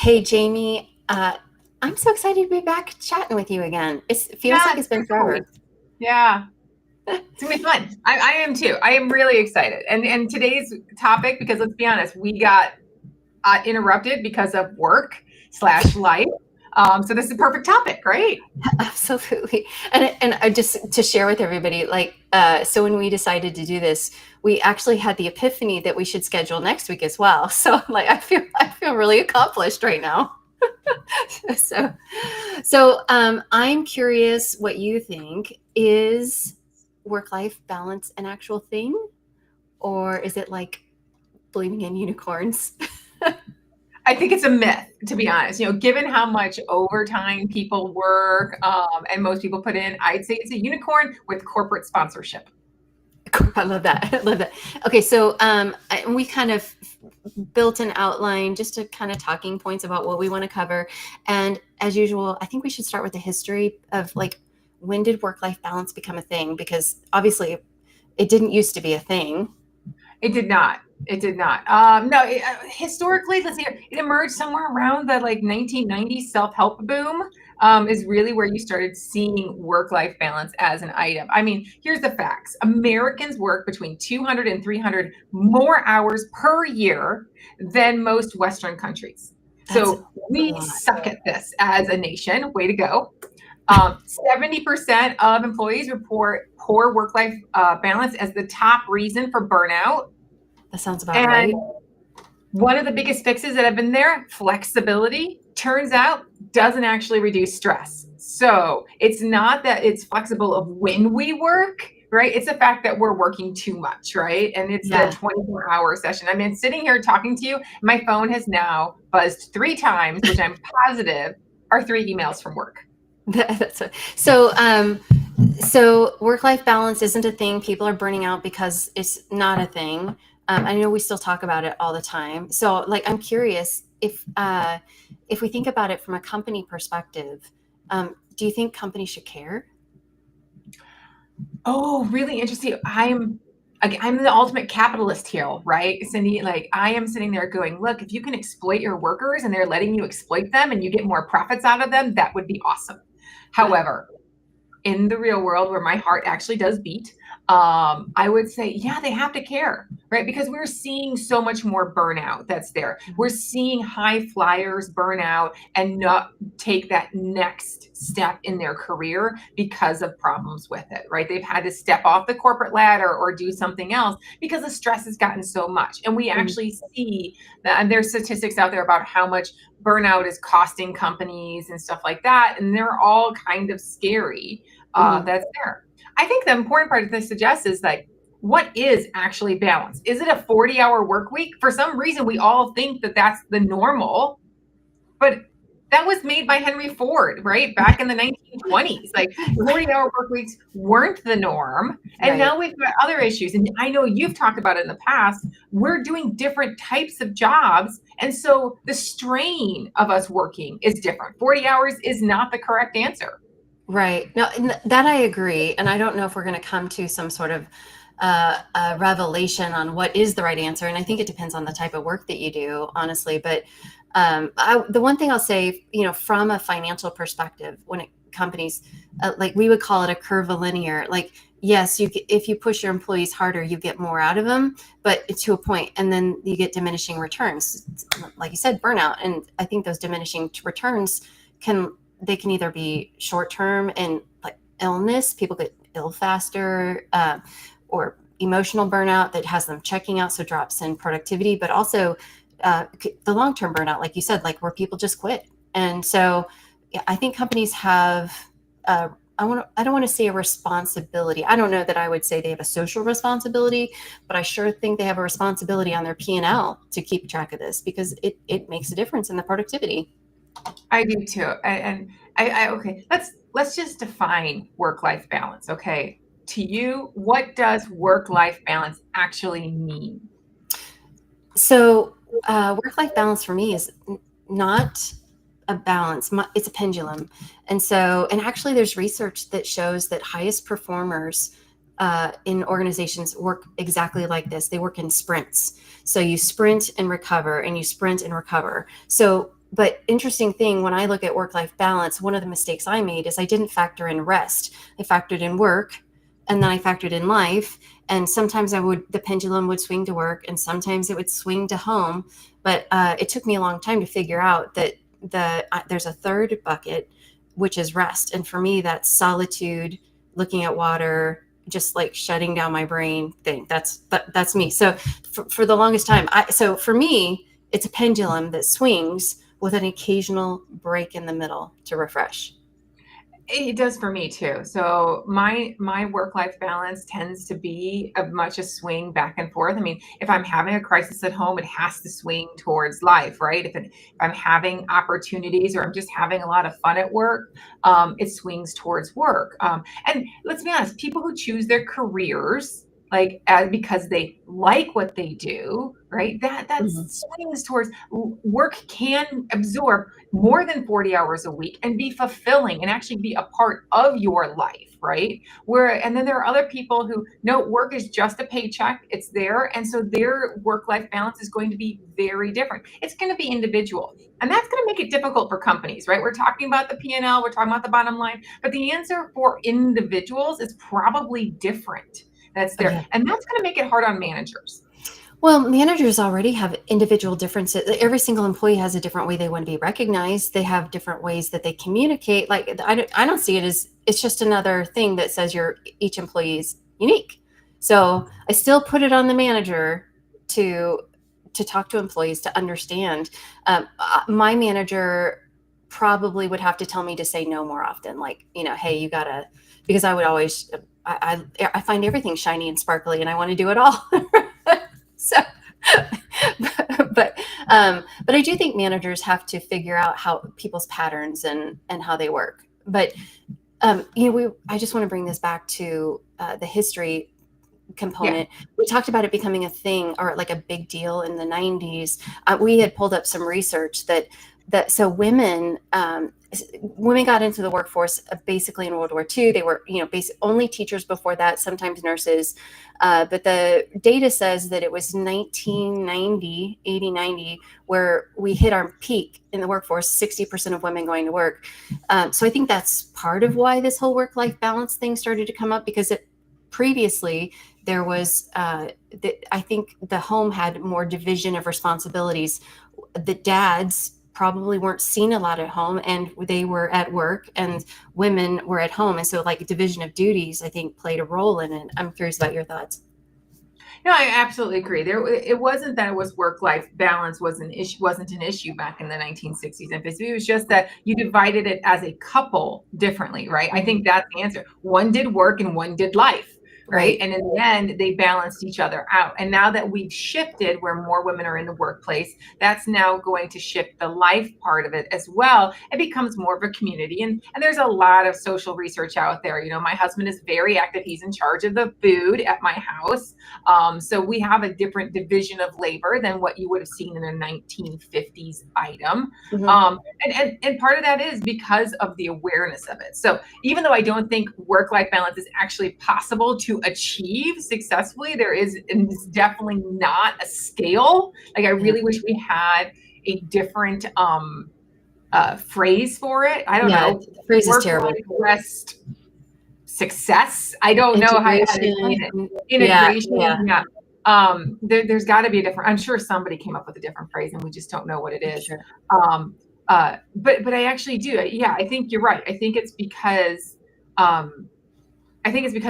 Hey, Jamie, I'm so excited to be back chatting with you again. It feels Yeah, like it's it's been been a couple forever. weeks. Yeah, it's gonna be fun. I am too. I am really excited. And today's topic, because let's be honest, we got interrupted because of work slash life. So this is a perfect topic, right? Absolutely. And I just to share with everybody, so when we decided to do this, we actually had the epiphany that we should schedule next week as well. So like I feel really accomplished right now. So I'm curious what you think. Is work-life balance an actual thing, or is it like believing in unicorns? I think it's a myth, to be honest. Given how much overtime people work, and most people put in, I'd say it's a unicorn with corporate sponsorship. I love that. I love that. Okay, so we kind of built an outline, just to kind of talking points about what we want to cover. And as usual, I think we should start with the history of like when did work-life balance become a thing? Because obviously it didn't used to be a thing. It did not. It did not. No, historically, let's see, it emerged somewhere around the like 1990s self-help boom. Is really where you started seeing work-life balance as an item. I mean, here's the facts. Americans work between 200 and 300 more hours per year than most Western countries. That's So a we lot. suck at this as a nation. Way to go. 70% of employees report poor work-life balance as the top reason for burnout. That sounds about And right. one of the biggest fixes that have been there, flexibility, turns out doesn't actually reduce stress. So it's not that it's flexible of when we work, right? It's the fact that we're working too much, right? And it's the Yeah. 24-hour session. I mean, sitting here talking to you, my phone has now buzzed 3 times, which I'm positive are 3 emails from work. That's a, so. So work-life balance isn't a thing. People are burning out because it's not a thing. I know we still talk about it all the time. So, like, I'm curious if we think about it from a company perspective, do you think companies should care? Oh, really interesting. I'm the ultimate capitalist here, right, Cindy? Like I am sitting there going, look, if you can exploit your workers and they're letting you exploit them and you get more profits out of them, that would be awesome. However, in the real world where my heart actually does beat, I would say, yeah, they have to care, right? Because we're seeing so much more burnout that's there. We're seeing high flyers burn out and not take that next step in their career because of problems with it, right? They've had to step off the corporate ladder or do something else because the stress has gotten so much. And we Mm-hmm. actually see that, and there's statistics out there about how much burnout is costing companies and stuff like that. And they're all kind of scary. Mm-hmm. That's there. I think the important part of this suggests is like, what is actually balance? Is it a 40-hour work week? For some reason, we all think that that's the normal, but that was made by Henry Ford, right? Back in the 1920s. Like 40-hour work weeks weren't the norm. And Right. now we've got other issues. And I know you've talked about it in the past. We're doing different types of jobs. And so the strain of us working is different. 40 hours is not the correct answer. Right. No, that I agree. And I don't know if we're going to come to some sort of a revelation on what is the right answer. And I think it depends on the type of work that you do, honestly. But the one thing I'll say, from a financial perspective, when companies, like we would call it a curvilinear, like, yes, if you push your employees harder, you get more out of them, but to a point, and then you get diminishing returns. Like you said, burnout. And I think those diminishing returns can either be short term and like illness, people get ill faster, or emotional burnout that has them checking out, so drops in productivity, but also the long term burnout, like you said, like where people just quit. And so yeah, I think companies have. I don't want to say a responsibility. I don't know that I would say they have a social responsibility, but I sure think they have a responsibility on their P&L to keep track of this because it makes a difference in the productivity. I do too. Okay, let's just define work-life balance. Okay. To you, what does work-life balance actually mean? So, work-life balance for me is not a balance. It's a pendulum. And actually there's research that shows that highest performers in organizations work exactly like this. They work in sprints. So you sprint and recover and you sprint and recover. So but interesting thing, when I look at work-life balance, one of the mistakes I made is I didn't factor in rest. I factored in work, and then I factored in life. And sometimes the pendulum would swing to work, and sometimes it would swing to home. But it took me a long time to figure out that there's a third bucket, which is rest. And for me, that's solitude, looking at water, just like shutting down my brain thing. That's me. So for the longest time, so for me, it's a pendulum that swings with an occasional break in the middle to refresh. It does for me too. So my work-life balance tends to be a much a swing back and forth. I mean, if I'm having a crisis at home, it has to swing towards life, right? If I'm having opportunities or I'm just having a lot of fun at work, it swings towards work. And let's be honest, people who choose their careers like because they like what they do, right? That Mm-hmm. swings towards work can absorb more than 40 hours a week and be fulfilling and actually be a part of your life, right? And then there are other people who know work is just a paycheck, it's there. And so their work life balance is going to be very different. It's going to be individual. And that's going to make it difficult for companies, right? We're talking about the P&L, we're talking about the bottom line, but the answer for individuals is probably different. That's Oh, there. yeah. And that's going to make it hard on managers. Well, managers already have individual differences. Every single employee has a different way they want to be recognized. They have different ways that they communicate. Like I don't see it as it's just another thing that says each employee is unique. So I still put it on the manager to talk to employees to understand. My manager probably would have to tell me to say no more often. Like, hey, you gotta, because I would always I find everything shiny and sparkly, and I want to do it all. So, but I do think managers have to figure out how people's patterns and how they work. But I just want to bring this back to the history Yeah. component. We talked about it becoming a thing or like a big deal in the 90s. We had pulled up some research that so women got into the workforce basically in World War II. They were, only teachers before that, sometimes nurses. But the data says that it was 1990, 80, 90, where we hit our peak in the workforce, 60% of women going to work. So I think that's part of why this whole work-life balance thing started to come up, because previously there was, I think the home had more division of responsibilities. The dads probably weren't seen a lot at home, and they were at work, and women were at home. And so like division of duties, I think, played a role in it. I'm curious about your thoughts. No, I absolutely agree. It wasn't that it was work-life balance wasn't an issue back in the 1960s and 50s. It was just that you divided it as a couple differently, right? I think that's the answer. One did work and one did life, right? Right. And in the end, they balanced each other out. And now that we've shifted where more women are in the workplace, that's now going to shift the life part of it as well. It becomes more of a community. And there's a lot of social research out there. My husband is very active. He's in charge of the food at my house. So we have a different division of labor than what you would have seen in a 1950s item. Mm-hmm. And part of that is because of the awareness of it. So even though I don't think work-life balance is actually possible to achieve successfully, there is, and it's definitely not a scale. Like I really wish we had a different phrase for it. I don't know. The phrase is Work, terrible. life, rest, success. I don't know how to explain it. Integration. Integration. Yeah. Yeah. There's got to be a different. I'm sure somebody came up with a different phrase, and we just don't know what it is. Sure. But I actually do. Yeah, I think you're right. I think it's because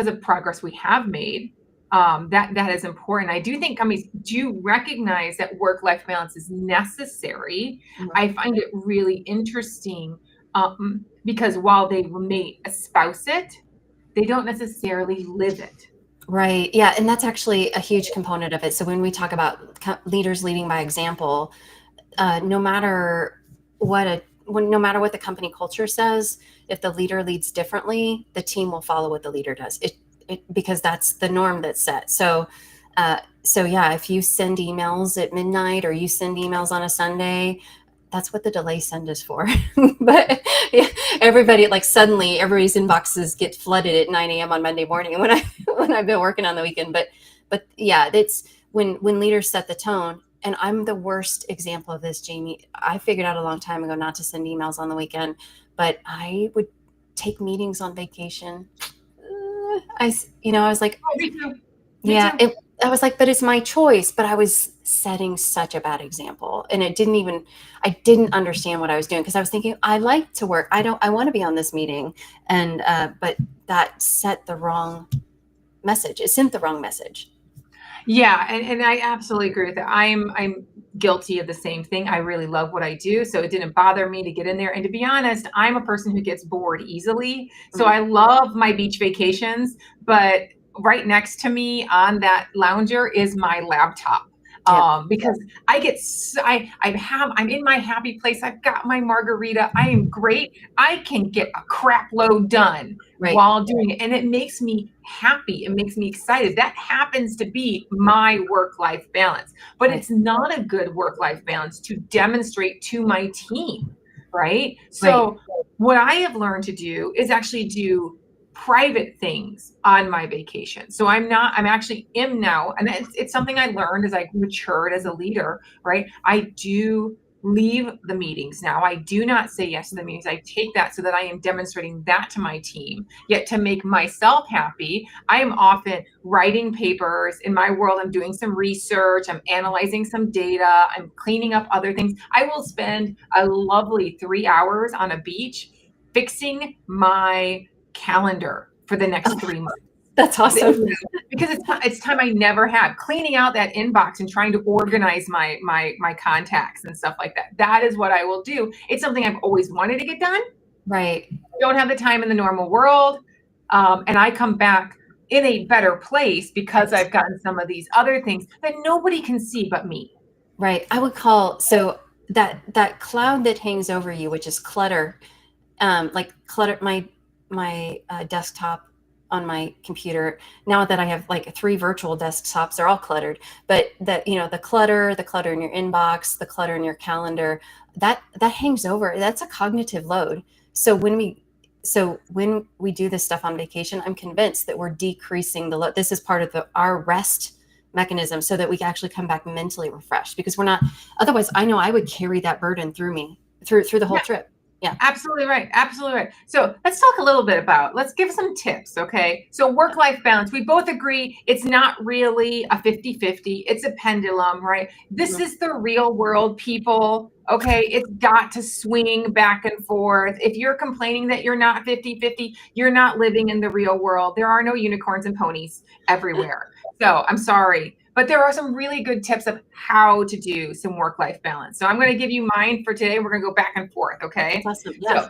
of progress we have made. That is important. I do think companies do recognize that work-life balance is necessary. Mhm. I find it really interesting because while they may espouse it, they don't necessarily live it. Right. Yeah. And that's actually a huge component of it. So when we talk about leaders leading by example, no matter what the company culture says, if the leader leads differently, the team will follow what the leader does. Because that's the norm that's set. So yeah, if you send emails at midnight or you send emails on a Sunday, that's what the delay send is for. But yeah, suddenly everybody's inboxes get flooded at 9 a.m. on Monday morning when I've been working on the weekend. But yeah, it's when leaders set the tone, and I'm the worst example of this, Jamie. I figured out a long time ago not to send emails on the weekend, but I would take meetings on vacation. I was like, Oh, me too. Me yeah, too. I was like, but it's my choice. But I was setting such a bad example. And I didn't understand what I was doing because I was thinking, I like to work. I want to be on this meeting. But that set the wrong message. It sent the wrong message. Yeah, and I absolutely agree with that. I'm guilty of the same thing. I really love what I do, so it didn't bother me to get in there. And to be honest, I'm a person who gets bored easily. So Mm, I love my beach vacations, but right next to me on that lounger is my laptop. yeah, Because I'm in my happy place. I've got my margarita. I am great. I can get a crap load done right, while doing it. And it makes me happy. It makes me excited. That happens to be my work life balance. But right, it's not a good work life balance to demonstrate to my team, right? right. So, what I have learned to do is actually do private things on my vacation. So I'm actually am now, and it's something I learned as I matured as a leader, right? I do leave the meetings now. I do not say yes to the meetings. I take that so that I am demonstrating that to my team. Yet to make myself happy, I am often writing papers. In my world, I'm doing some research, I'm analyzing some data, I'm cleaning up other things. I will spend a lovely 3 hours on a beach fixing my calendar for the next 3 months. That's awesome. Because it's time I never had, cleaning out that inbox and trying to organize my contacts and stuff like that. That is what I will do. It's something I've always wanted to get done. Right, Don't have the time in the normal world, and I come back in a better place because I've gotten some of these other things that nobody can see but me. right. I would call so that cloud that hangs over you, which is clutter, like clutter my desktop on my computer. Now that I have like 3 virtual desktops, they're all cluttered. But the clutter in your inbox, the clutter in your calendar, that hangs over. That's a cognitive load. So when we do this stuff on vacation, I'm convinced that we're decreasing the load. This is part of our rest mechanism so that we can actually come back mentally refreshed because we're not, otherwise I know I would carry that burden through the whole Yeah. trip. Yeah. Absolutely right. Absolutely right. So let's talk a little bit let's give some tips. Okay. So work life balance, we both agree it's not really a 50-50. It's a pendulum, right? This Mhm. is the real world, people. Okay. It's got to swing back and forth. If you're complaining that you're not 50-50, you're not living in the real world. There are no unicorns and ponies everywhere. So I'm sorry. But there are some really good tips of how to do some work life balance. So I'm going to give you mine for today. We're going to go back and forth. That's Okay. awesome. Yeah. So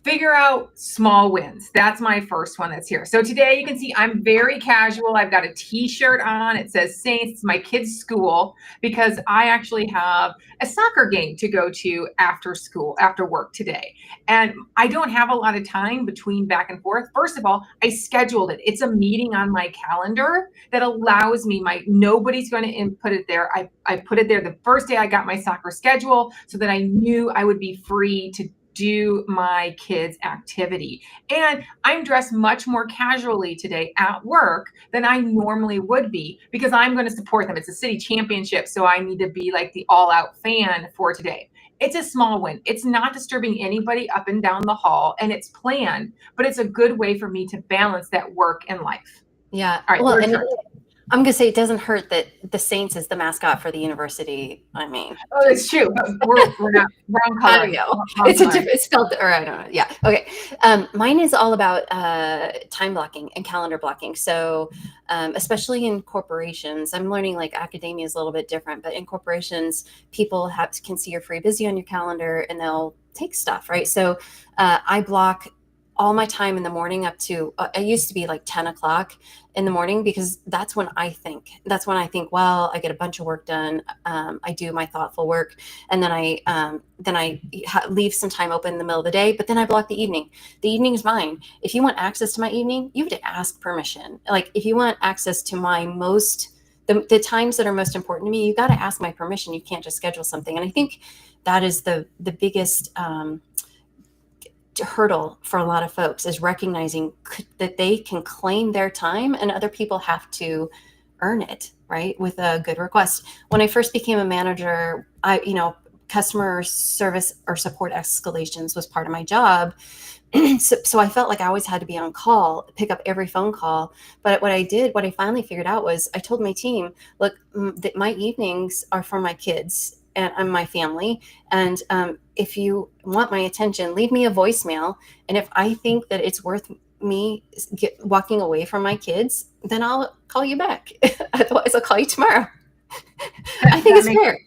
figure out small wins. That's my first one that's here. So today you can see I'm very casual. I've got a t-shirt on. It says Saints. It's my kids' school because I actually have a soccer game to go to after school, after work today. And I don't have a lot of time between back and forth. First of all, I scheduled it. It's a meeting on my calendar that allows me nobody's going to input it there. I put it there the first day I got my soccer schedule so that I knew I would be free to do my kids' activity. And I'm dressed much more casually today at work than I normally would be because I'm going to support them. It's a city championship, so I need to be like the all out fan for today. It's a small win. It's not disturbing anybody up and down the hall, and it's planned, but it's a good way for me to balance that work and life. Yeah. All right, Well, your and turn. I'm gonna say it doesn't hurt that the Saints is the mascot for the university. I mean, Oh, it's true. But we're not wrong I don't color. know. Wrong It's a color. different. It's spelled, or I don't know. Yeah. Okay. Mine is all about time blocking and calendar blocking. So, especially in corporations, I'm learning like academia is a little bit different, but in corporations, people can see you're free, busy on your calendar, and they'll take stuff, right? So, I block all my time in the morning up to it used to be like 10 o'clock in the morning because that's when I think, well, I get a bunch of work done. I do my thoughtful work, and then I leave some time open in the middle of the day, but then I block the evening. The evening is mine. If you want access to my evening, you have to ask permission. Like if you want access to the times that are most important to me, you got to ask my permission. You can't just schedule something. And I think that is the biggest hurdle for a lot of folks is recognizing that they can claim their time and other people have to earn it, right? With a good request. When I first became a manager, customer service or support escalations was part of my job. So I felt like I always had to be on call, pick up every phone call. But what I finally figured out was I told my team, look, that my evenings are for my kids and my family. And if you want my attention, leave me a voicemail. And if I think that it's worth me walking away from my kids, then I'll call you back. Otherwise, I'll call you tomorrow. I think That it's makes fair.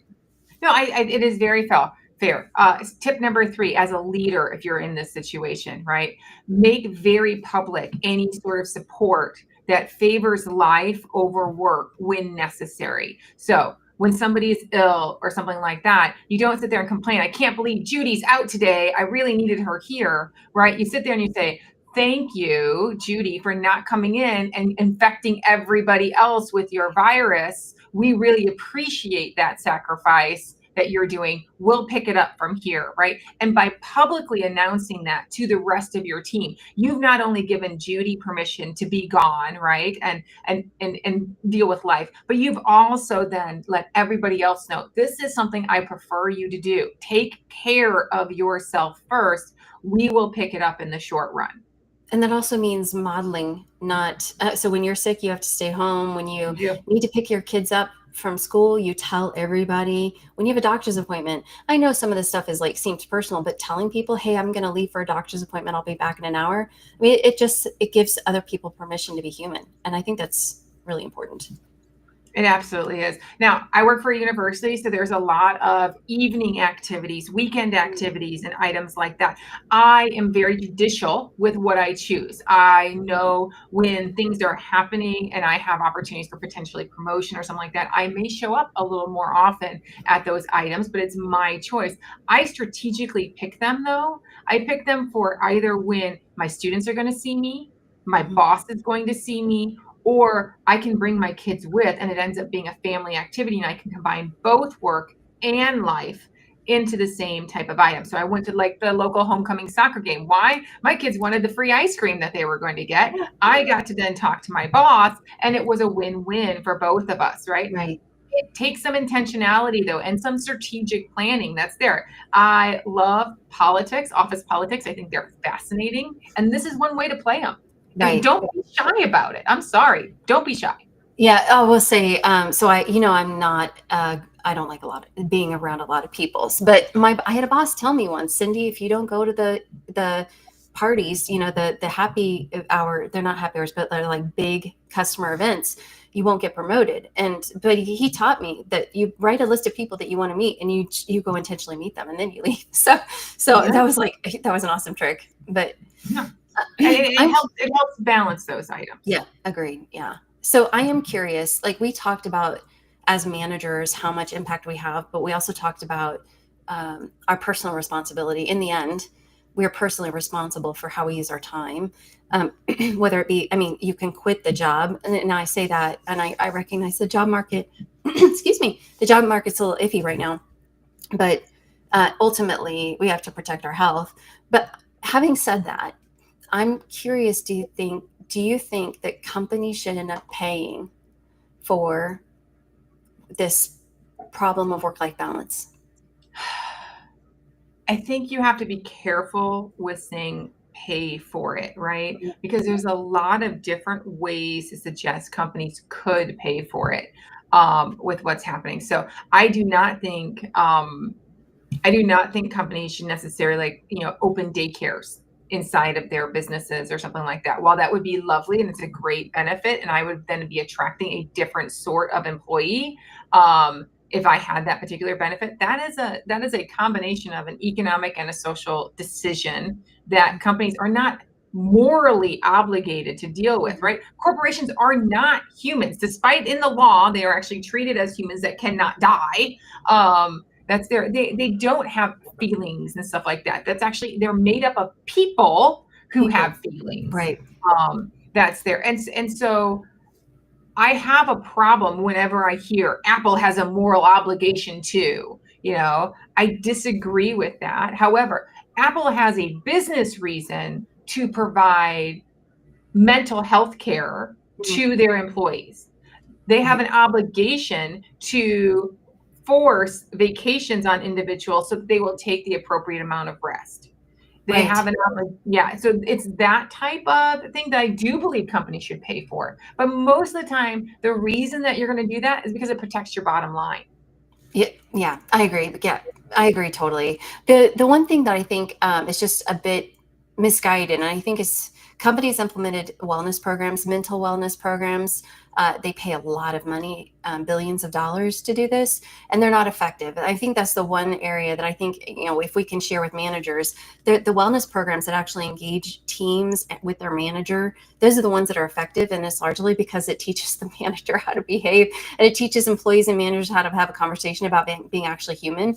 No, it is very fair. Fair. Tip number 3, as a leader, if you're in this situation, right, make very public any sort of support that favors life over work when necessary. So when somebody is ill or something like that, you don't sit there and complain, I can't believe Judy's out today. I really needed her here, right? You sit there and you say, thank you, Judy, for not coming in and infecting everybody else with your virus. We really appreciate that sacrifice that you're doing. We'll pick it up from here, right? And by publicly announcing that to the rest of your team, you've not only given Judy permission to be gone, right? And deal with life, but you've also then let everybody else know this is something I prefer you to do. Take care of yourself first. We will pick it up in the short run. And that also means modeling, not so when you're sick, you have to stay home. When you You do. need to pick your kids up from school, you tell everybody. When you have a doctor's appointment, I know some of this stuff is like seems personal, but telling people, hey, I'm going to leave for a doctor's appointment, I'll be back in an hour. I mean, it gives other people permission to be human. And I think that's really important. It absolutely is. Now, I work for a university, so there's a lot of evening activities, weekend activities, and items like that. I am very judicial with what I choose. I know when things are happening and I have opportunities for potentially promotion or something like that, I may show up a little more often at those items, but it's my choice. I strategically pick them, though. I pick them for either when my students are going to see me, my boss is going to see me, or I can bring my kids with, and it ends up being a family activity, and I can combine both work and life into the same type of item. So I went to like the local homecoming soccer game. Why? My kids wanted the free ice cream that they were going to get. I got to then talk to my boss, and it was a win-win for both of us, right? Right. It takes some intentionality, though, and some strategic planning that's there. I love politics, office politics. I think they're fascinating, and this is one way to play them. And Right. don't be shy about it. I'm sorry. Don't be shy. Yeah, I will say, so I'm not, I don't like being around a lot of people, but I had a boss tell me once, Cindy, if you don't go to the parties, the happy hour, they're not happy hours, but they're like big customer events, you won't get promoted. But he taught me that you write a list of people that you want to meet and you go intentionally meet them and then you leave. So Yeah. that was an awesome trick, but Yeah. And it helps balance those items. yeah, agreed. Yeah. So I am curious, like we talked about as managers, how much impact we have, but we also talked about our personal responsibility. In the end, we are personally responsible for how we use our time. Whether it be, I mean, you can quit the job. And I say that, and I recognize the job market, excuse me, the job market's a little iffy right now, but ultimately we have to protect our health. But having said that, I'm curious, do you think that companies should end up paying for this problem of work-life balance? I think you have to be careful with saying pay for it, right? Because there's a lot of different ways to suggest companies could pay for it with what's happening. So I do not think companies should necessarily open daycares inside of their businesses or something like that. While that would be lovely and it's a great benefit, and I would then be attracting a different sort of employee if I had that particular benefit, that is a combination of an economic and a social decision that companies are not morally obligated to deal with, right? Corporations are not humans, despite in the law they are actually treated as humans that cannot die. They don't have feelings and stuff like that. That's actually, they're made up of people who have feelings. Right. That's there. And so I have a problem whenever I hear Apple has a moral obligation to, I disagree with that. However, Apple has a business reason to provide mental health care to their employees. they have an obligation to force vacations on individuals so that they will take the appropriate amount of rest. They Right. have an yeah. So it's that type of thing that I do believe companies should pay for. But most of the time, the reason that you're going to do that is because it protects your bottom line. Yeah, I agree. Yeah, I agree totally. The one thing that I think is just a bit misguided, and I think is companies implemented wellness programs, mental wellness programs. They pay a lot of money, billions of dollars to do this, and they're not effective. I think that's the one area that I think, if we can share with managers, the wellness programs that actually engage teams with their manager, those are the ones that are effective, and it's largely because it teaches the manager how to behave, and it teaches employees and managers how to have a conversation about being actually human.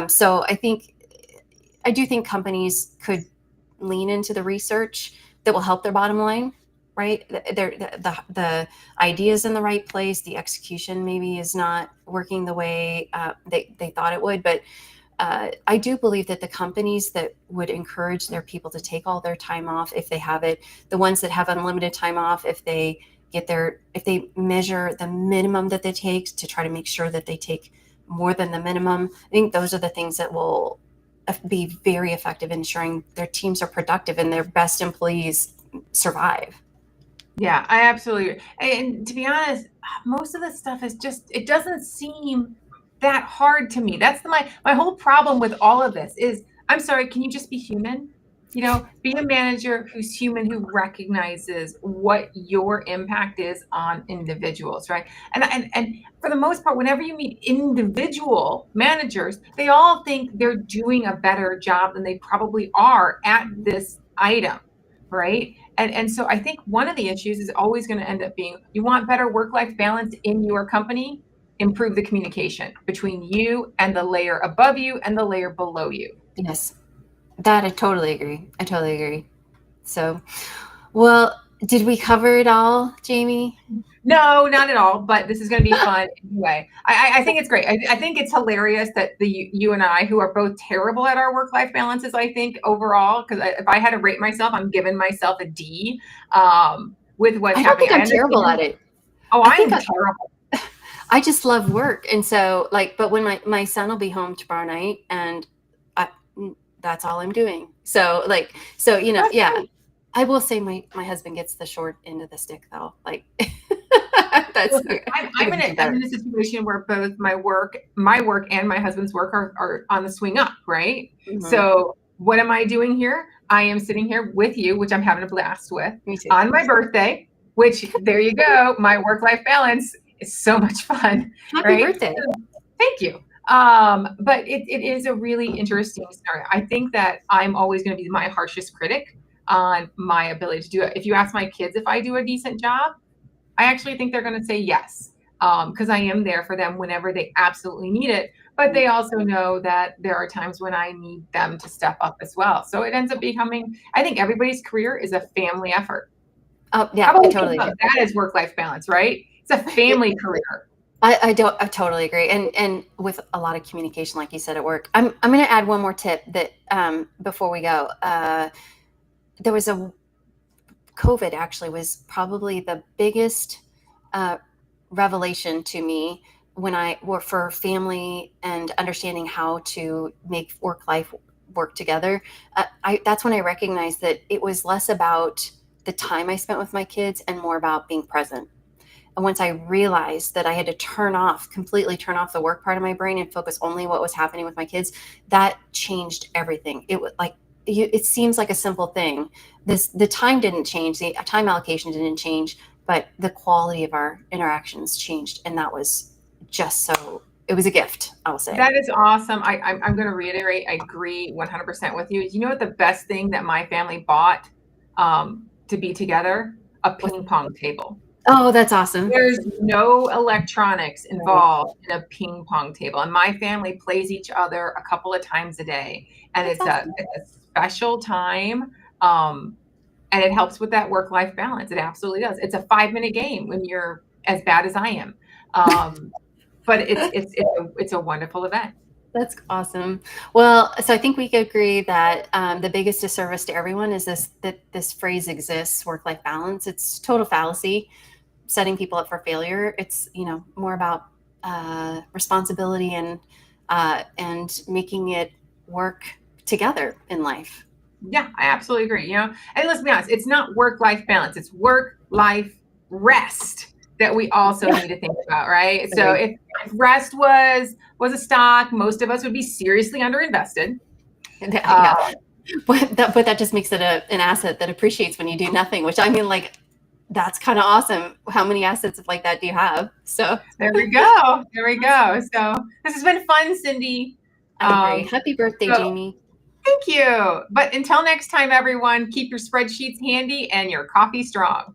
So I do think companies could lean into the research that will help their bottom line. Right, the idea is in the right place. The execution maybe is not working the way they thought it would, but I do believe that the companies that would encourage their people to take all their time off, if they have it, the ones that have unlimited time off, if they measure the minimum that they take to try to make sure that they take more than the minimum, I think those are the things that will be very effective in ensuring their teams are productive and their best employees survive. Yeah, I absolutely agree. And to be honest, most of the stuff is just, it doesn't seem that hard to me. That's my whole problem with all of this is, I'm sorry, can you just be human? Be a manager who's human, who recognizes what your impact is on individuals, right? And for the most part, whenever you meet individual managers, they all think they're doing a better job than they probably are at this item, right? And so I think one of the issues is always going to end up being, you want better work-life balance in your company, improve the communication between you and the layer above you and the layer below you. Yes, that I totally agree. I totally agree. So, well, did we cover it all, Jamie? No, not at all. But this is going to be fun anyway. I think it's great. I think it's hilarious that you and I, who are both terrible at our work-life balances, I think overall, because if I had to rate myself, I'm giving myself a D with what's I don't happening. think I I'm terrible understand. at it. Oh, I think I'm terrible. I just love work. And so but when my son will be home tomorrow night and I, that's all I'm doing. That's Yeah, great. I will say my husband gets the short end of the stick though. Like that's Listen, I could do I'm better. in a situation where both my work and my husband's work are on the swing up, right? Hmm. So what am I doing here? I am sitting here with you, which I'm having a blast with, Me too. on my birthday, which there you go. My work-life balance is so much fun, Happy right? birthday. Thank you. But it is a really interesting scenario. I think that I'm always going to be my harshest critic on my ability to do it. If you ask my kids if I do a decent job, I actually think they're going to say yes, because I am there for them whenever they absolutely need it. But they also know that there are times when I need them to step up as well. So it ends up becoming, I think everybody's career is a family effort. Oh How yeah, about I we think totally about agree. that as work-life balance, right? It's a Yeah, family career. I totally agree. And with a lot of communication, like you said at work, I'm going to add one more tip that before we go. There was a COVID actually was probably the biggest uh, revelation to me when I work for family and understanding how to make work life work together. That's when I recognized that it was less about the time I spent with my kids and more about being present. And once I realized that I had to completely turn off the work part of my brain and focus only on what was happening with my kids, that changed everything. It was like, it seems like a simple thing. The time didn't change, the time allocation didn't change, but the quality of our interactions changed. And that was it was a gift, I'll say. That is awesome. I'm going to reiterate, I agree 100% with you. You know what the best thing that my family bought to be together? A With, ping pong table. oh, that's awesome. There's no electronics Right. involved in a ping pong table. And my family plays each other a couple of times a day. And That's awesome. it's a special time. Um, and it helps with that work-life balance. It absolutely does. It's a 5-minute game when you're as bad as I am. But it's a wonderful event. That's awesome. Well, so I think we could agree that the biggest disservice to everyone is that this phrase exists, work-life balance. It's total fallacy. setting people up for failure. It's, more about responsibility and making it work together in life. Yeah, I absolutely agree. And let's be honest, it's not work-life balance, it's work-life rest that we also need to think about, right? So if rest was a stock, most of us would be seriously underinvested. Yeah. But that just makes it an asset that appreciates when you do nothing, which, I mean, like, that's kind of awesome. How many assets like that do you have? So there we go. So this has been fun, Cindy. I agree. Happy birthday, Jamie. Thank you. But until next time, everyone, keep your spreadsheets handy and your coffee strong.